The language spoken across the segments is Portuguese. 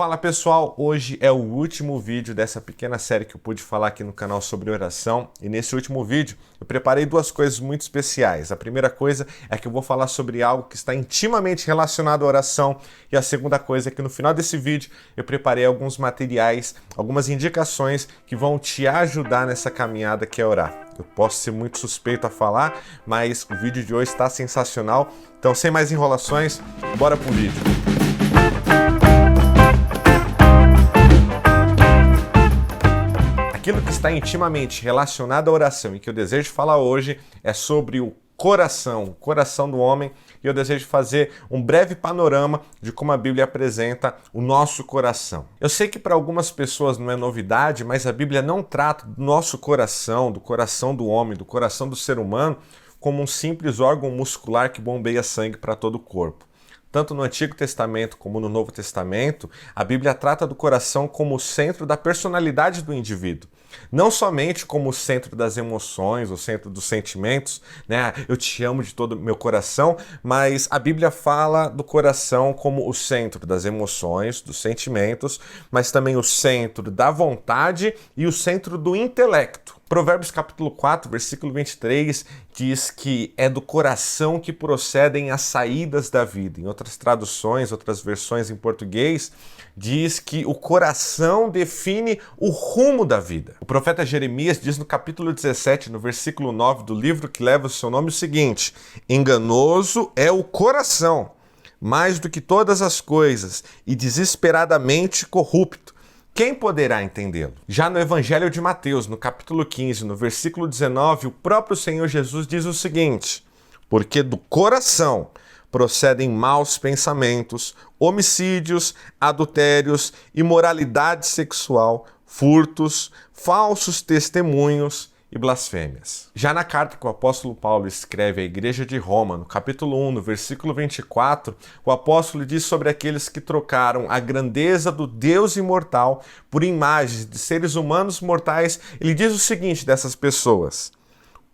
Fala pessoal, hoje é o último vídeo dessa pequena série que eu pude falar aqui no canal sobre oração, e nesse último vídeo eu preparei duas coisas muito especiais. A primeira coisa é que eu vou falar sobre algo que está intimamente relacionado à oração, e a segunda coisa é que no final desse vídeo eu preparei alguns materiais, algumas indicações que vão te ajudar nessa caminhada que é orar. Eu posso ser muito suspeito a falar, mas o vídeo de hoje está sensacional, então sem mais enrolações, bora pro vídeo. Aquilo que está intimamente relacionado à oração e que eu desejo falar hoje é sobre o coração do homem, e eu desejo fazer um breve panorama de como a Bíblia apresenta o nosso coração. Eu sei que para algumas pessoas não é novidade, mas a Bíblia não trata do nosso coração, do coração do homem, do coração do ser humano, como um simples órgão muscular que bombeia sangue para todo o corpo. Tanto no Antigo Testamento como no Novo Testamento, a Bíblia trata do coração como o centro da personalidade do indivíduo. Não somente como o centro das emoções, o centro dos sentimentos, né? Eu te amo de todo o meu coração, mas a Bíblia fala do coração como o centro das emoções, dos sentimentos, mas também o centro da vontade e o centro do intelecto. Provérbios capítulo 4, versículo 23, diz que é do coração que procedem as saídas da vida. Em outras traduções, outras versões em português, diz que o coração define o rumo da vida. O profeta Jeremias diz no capítulo 17, no versículo 9 do livro que leva o seu nome o seguinte: enganoso é o coração, mais do que todas as coisas, e desesperadamente corrupto. Quem poderá entendê-lo? Já no Evangelho de Mateus, no capítulo 15, no versículo 19, o próprio Senhor Jesus diz o seguinte: porque do coração procedem maus pensamentos, homicídios, adultérios, imoralidade sexual, furtos, falsos testemunhos e blasfêmias. Já na carta que o apóstolo Paulo escreve à igreja de Roma, no capítulo 1, no versículo 24, o apóstolo diz sobre aqueles que trocaram a grandeza do Deus imortal por imagens de seres humanos mortais. Ele diz o seguinte dessas pessoas: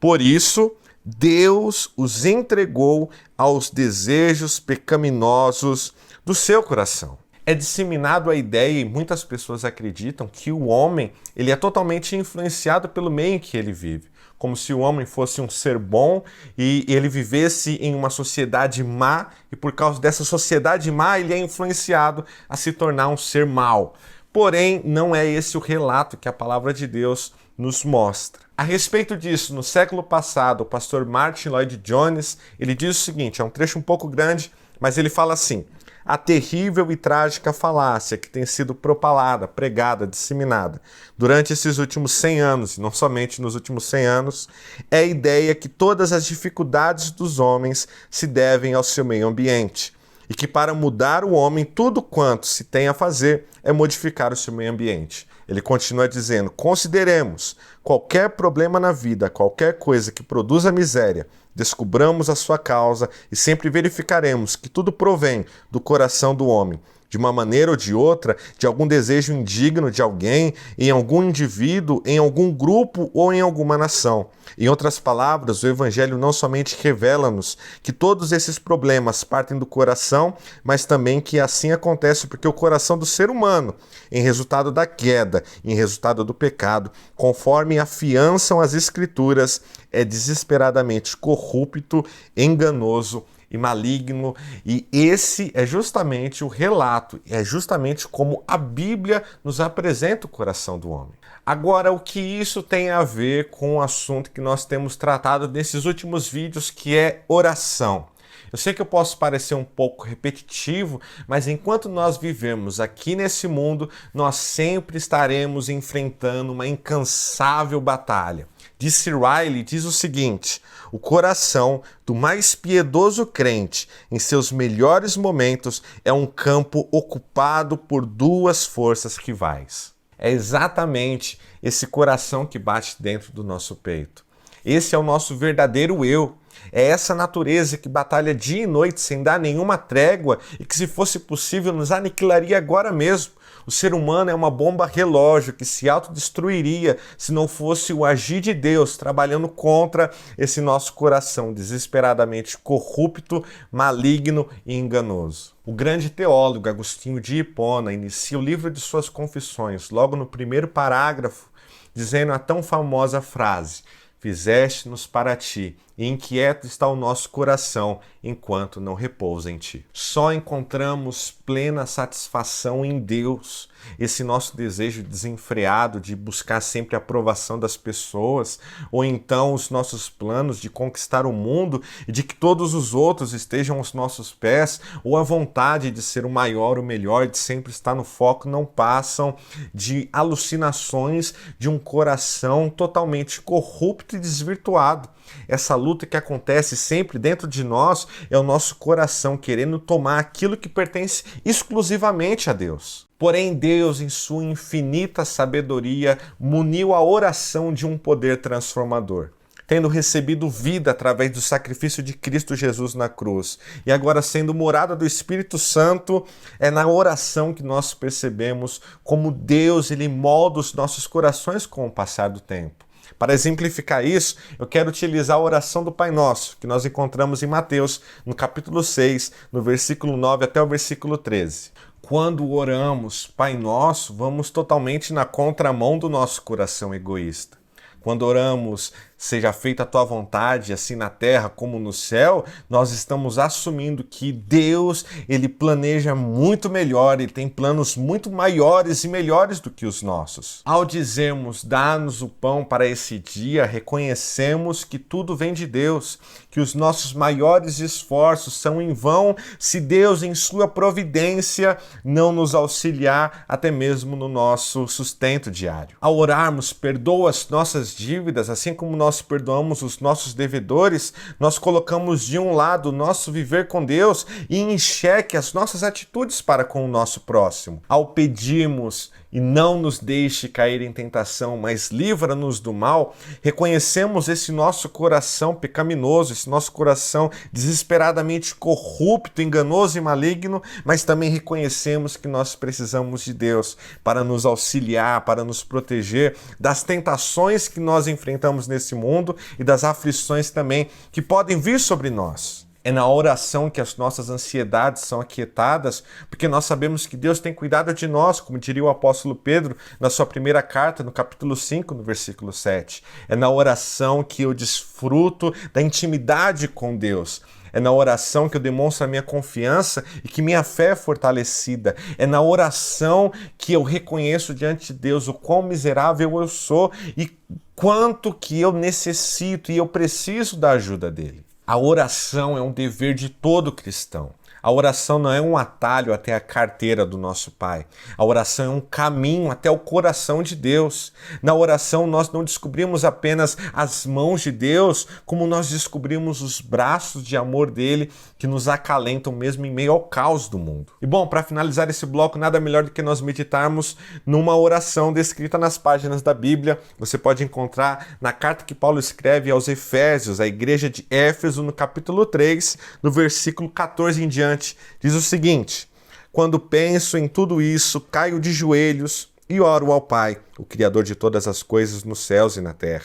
por isso, Deus os entregou aos desejos pecaminosos do seu coração. É disseminado a ideia, e muitas pessoas acreditam, que o homem ele é totalmente influenciado pelo meio em que ele vive. Como se o homem fosse um ser bom e ele vivesse em uma sociedade má, e por causa dessa sociedade má ele é influenciado a se tornar um ser mau. Porém, não é esse o relato que a palavra de Deus nos mostra. A respeito disso, no século passado, o pastor Martin Lloyd-Jones, ele diz o seguinte, é um trecho um pouco grande, mas ele fala assim: a terrível e trágica falácia que tem sido propalada, pregada, disseminada durante esses últimos 100 anos, e não somente nos últimos 100 anos, é a ideia que todas as dificuldades dos homens se devem ao seu meio ambiente, e que para mudar o homem, tudo quanto se tem a fazer é modificar o seu meio ambiente. Ele continua dizendo: consideremos qualquer problema na vida, qualquer coisa que produza miséria, descubramos a sua causa e sempre verificaremos que tudo provém do coração do homem, de uma maneira ou de outra, de algum desejo indigno de alguém, em algum indivíduo, em algum grupo ou em alguma nação. Em outras palavras, o Evangelho não somente revela-nos que todos esses problemas partem do coração, mas também que assim acontece porque o coração do ser humano, em resultado da queda, em resultado do pecado, conforme afiançam as Escrituras, é desesperadamente corrupto, enganoso e maligno, e esse é justamente o relato, é justamente como a Bíblia nos apresenta o coração do homem. Agora, o que isso tem a ver com o assunto que nós temos tratado nesses últimos vídeos, que é oração? Eu sei que eu posso parecer um pouco repetitivo, mas enquanto nós vivemos aqui nesse mundo, nós sempre estaremos enfrentando uma incansável batalha. D.C. Riley diz o seguinte: o coração do mais piedoso crente, em seus melhores momentos, é um campo ocupado por duas forças rivais. É exatamente esse coração que bate dentro do nosso peito. Esse é o nosso verdadeiro eu. É essa natureza que batalha dia e noite sem dar nenhuma trégua e que, se fosse possível, nos aniquilaria agora mesmo. O ser humano é uma bomba relógio que se autodestruiria se não fosse o agir de Deus trabalhando contra esse nosso coração desesperadamente corrupto, maligno e enganoso. O grande teólogo Agostinho de Hipona inicia o livro de suas Confissões, logo no primeiro parágrafo, dizendo a tão famosa frase: fizeste-nos para ti, e inquieto está o nosso coração, enquanto não repousa em ti. Só encontramos plena satisfação em Deus. Esse nosso desejo desenfreado de buscar sempre a aprovação das pessoas, ou então os nossos planos de conquistar o mundo e de que todos os outros estejam aos nossos pés, ou a vontade de ser o maior, o melhor, de sempre estar no foco, não passam de alucinações de um coração totalmente corrupto e desvirtuado. Essa luta que acontece sempre dentro de nós é o nosso coração querendo tomar aquilo que pertence exclusivamente a Deus. Porém, Deus, em sua infinita sabedoria, muniu a oração de um poder transformador. Tendo recebido vida através do sacrifício de Cristo Jesus na cruz, e agora sendo morada do Espírito Santo, é na oração que nós percebemos como Deus ele molda os nossos corações com o passar do tempo. Para exemplificar isso, eu quero utilizar a oração do Pai Nosso, que nós encontramos em Mateus, no capítulo 6, no versículo 9 até o versículo 13. Quando oramos Pai Nosso, vamos totalmente na contramão do nosso coração egoísta. Quando oramos, seja feita a tua vontade, assim na terra como no céu, nós estamos assumindo que Deus, ele planeja muito melhor, ele tem planos muito maiores e melhores do que os nossos. Ao dizermos, dá-nos o pão para esse dia, reconhecemos que tudo vem de Deus, que os nossos maiores esforços são em vão se Deus, em sua providência, não nos auxiliar até mesmo no nosso sustento diário. Ao orarmos, perdoa as nossas dívidas, assim como nós perdoamos os nossos devedores, nós colocamos de um lado o nosso viver com Deus e em xeque as nossas atitudes para com o nosso próximo. Ao pedirmos e não nos deixe cair em tentação, mas livra-nos do mal, reconhecemos esse nosso coração pecaminoso, esse nosso coração desesperadamente corrupto, enganoso e maligno, mas também reconhecemos que nós precisamos de Deus para nos auxiliar, para nos proteger das tentações que nós enfrentamos nesse mundo e das aflições também que podem vir sobre nós. É na oração que as nossas ansiedades são aquietadas, porque nós sabemos que Deus tem cuidado de nós, como diria o apóstolo Pedro na sua primeira carta, no capítulo 5, no versículo 7. É na oração que eu desfruto da intimidade com Deus. É na oração que eu demonstro a minha confiança e que minha fé é fortalecida. É na oração que eu reconheço diante de Deus o quão miserável eu sou e quanto que eu necessito e eu preciso da ajuda dele. A oração é um dever de todo cristão. A oração não é um atalho até a carteira do nosso Pai. A oração é um caminho até o coração de Deus. Na oração nós não descobrimos apenas as mãos de Deus, como nós descobrimos os braços de amor dele que nos acalentam mesmo em meio ao caos do mundo. E bom, para finalizar esse bloco, nada melhor do que nós meditarmos numa oração descrita nas páginas da Bíblia. Você pode encontrar na carta que Paulo escreve aos Efésios, à igreja de Éfeso, no capítulo 3, no versículo 14 em diante. Diz o seguinte: quando penso em tudo isso, caio de joelhos e oro ao Pai, o Criador de todas as coisas nos céus e na terra.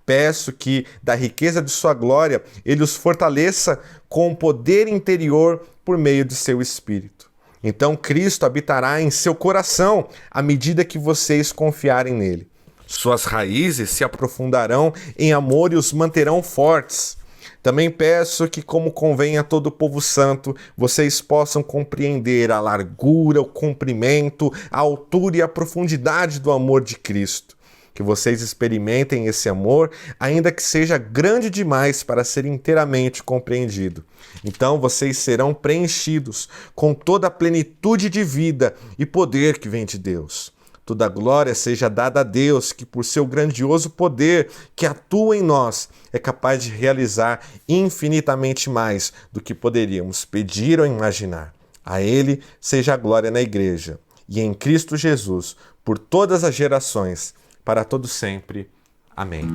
Peço que, da riqueza de sua glória, ele os fortaleça com o poder interior por meio de seu Espírito. Então Cristo habitará em seu coração à medida que vocês confiarem nele. Suas raízes se aprofundarão em amor e os manterão fortes. Também peço que, como convém a todo o povo santo, vocês possam compreender a largura, o comprimento, a altura e a profundidade do amor de Cristo. Que vocês experimentem esse amor, ainda que seja grande demais para ser inteiramente compreendido. Então vocês serão preenchidos com toda a plenitude de vida e poder que vem de Deus. Toda a glória seja dada a Deus, que por seu grandioso poder que atua em nós, é capaz de realizar infinitamente mais do que poderíamos pedir ou imaginar. A Ele seja a glória na Igreja e em Cristo Jesus, por todas as gerações, para todo sempre. Amém.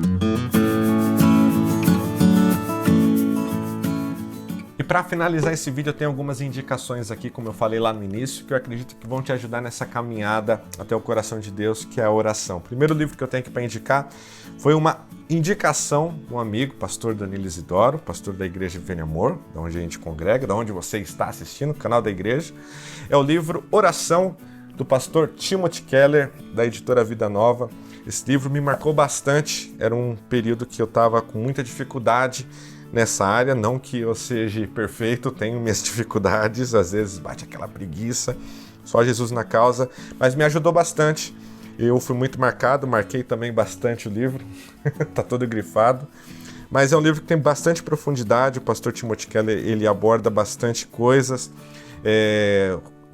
E para finalizar esse vídeo, eu tenho algumas indicações aqui, como eu falei lá no início, que eu acredito que vão te ajudar nessa caminhada até o coração de Deus, que é a oração. O primeiro livro que eu tenho aqui para indicar foi uma indicação de um amigo, pastor Danilo Isidoro, pastor da Igreja Viver em Amor, da onde a gente congrega, da onde você está assistindo, o canal da igreja. É o livro Oração, do pastor Timothy Keller, da editora Vida Nova. Esse livro me marcou bastante, era um período que eu estava com muita dificuldade nessa área, não que eu seja perfeito, tenho minhas dificuldades, às vezes bate aquela preguiça, só Jesus na causa, mas me ajudou bastante. Eu fui muito marcado, marquei também bastante o livro, tá todo grifado, mas é um livro que tem bastante profundidade. O pastor Timothy Keller, ele aborda bastante coisas,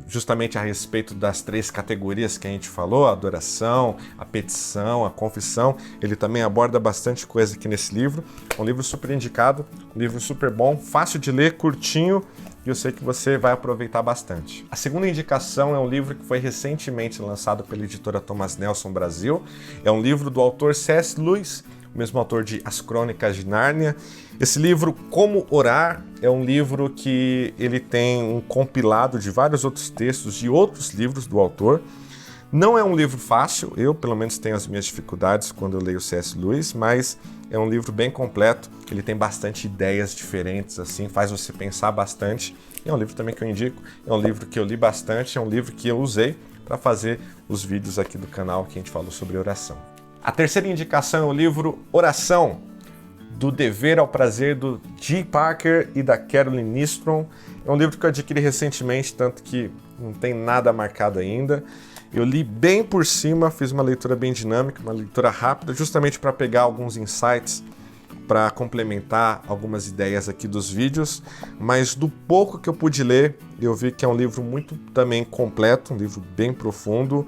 justamente a respeito das 3 categorias que a gente falou, a adoração, a petição, a confissão. Ele também aborda bastante coisa aqui nesse livro. É um livro super indicado, um livro super bom, fácil de ler, curtinho, e eu sei que você vai aproveitar bastante. A segunda indicação é um livro que foi recentemente lançado pela editora Thomas Nelson Brasil. É um livro do autor C.S. Lewis, o mesmo autor de As Crônicas de Nárnia. Esse livro, Como Orar, é um livro que ele tem um compilado de vários outros textos de outros livros do autor. Não é um livro fácil, eu pelo menos tenho as minhas dificuldades quando eu leio C.S. Lewis, mas é um livro bem completo, ele tem bastante ideias diferentes, assim, faz você pensar bastante. E é um livro também que eu indico, é um livro que eu li bastante, é um livro que eu usei para fazer os vídeos aqui do canal que a gente falou sobre oração. A terceira indicação é o livro Oração, do Dever ao Prazer, do G. Parker e da Caroline Nystrom. É um livro que eu adquiri recentemente, tanto que não tem nada marcado ainda. Eu li bem por cima, fiz uma leitura bem dinâmica, uma leitura rápida, justamente para pegar alguns insights, para complementar algumas ideias aqui dos vídeos, mas do pouco que eu pude ler, eu vi que é um livro muito também completo, um livro bem profundo.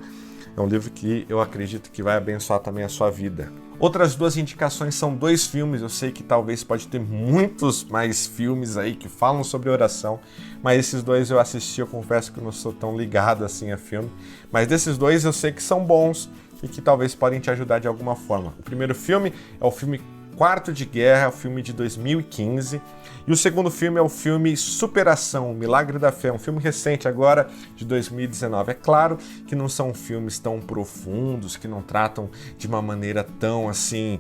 É um livro que eu acredito que vai abençoar também a sua vida. Outras 2 indicações são 2 filmes. Eu sei que talvez pode ter muitos mais filmes aí que falam sobre oração, mas esses 2 eu assisti, eu confesso que eu não sou tão ligado assim a filme. Mas desses 2 eu sei que são bons e que talvez podem te ajudar de alguma forma. O primeiro filme é o filme Quarto de Guerra, é o filme de 2015. E o segundo filme é o filme Superação, o Milagre da Fé, um filme recente agora, de 2019. É claro que não são filmes tão profundos, que não tratam de uma maneira tão assim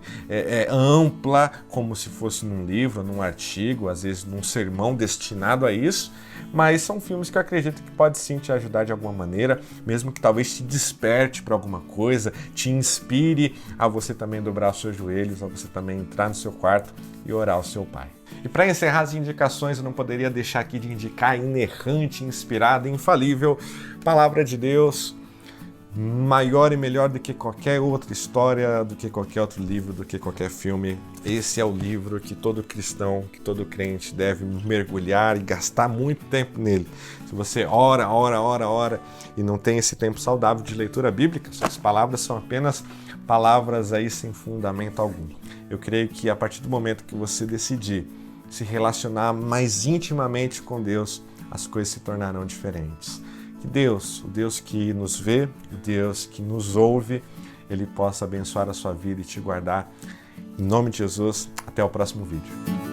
ampla, como se fosse num livro, num artigo, às vezes num sermão destinado a isso, mas são filmes que eu acredito que pode sim te ajudar de alguma maneira, mesmo que talvez te desperte para alguma coisa, te inspire a você também dobrar os seus joelhos, a você também entrar no seu quarto e orar ao seu Pai. E para encerrar as indicações, eu não poderia deixar aqui de indicar a inerrante, inspirada, infalível Palavra de Deus, maior e melhor do que qualquer outra história, do que qualquer outro livro, do que qualquer filme. Esse é o livro que todo cristão, que todo crente deve mergulhar e gastar muito tempo nele. Se você ora e não tem esse tempo saudável de leitura bíblica, suas palavras são apenas palavras aí sem fundamento algum. Eu creio que a partir do momento que você decidir se relacionar mais intimamente com Deus, as coisas se tornarão diferentes. Que Deus, o Deus que nos vê, o Deus que nos ouve, Ele possa abençoar a sua vida e te guardar. Em nome de Jesus, até o próximo vídeo.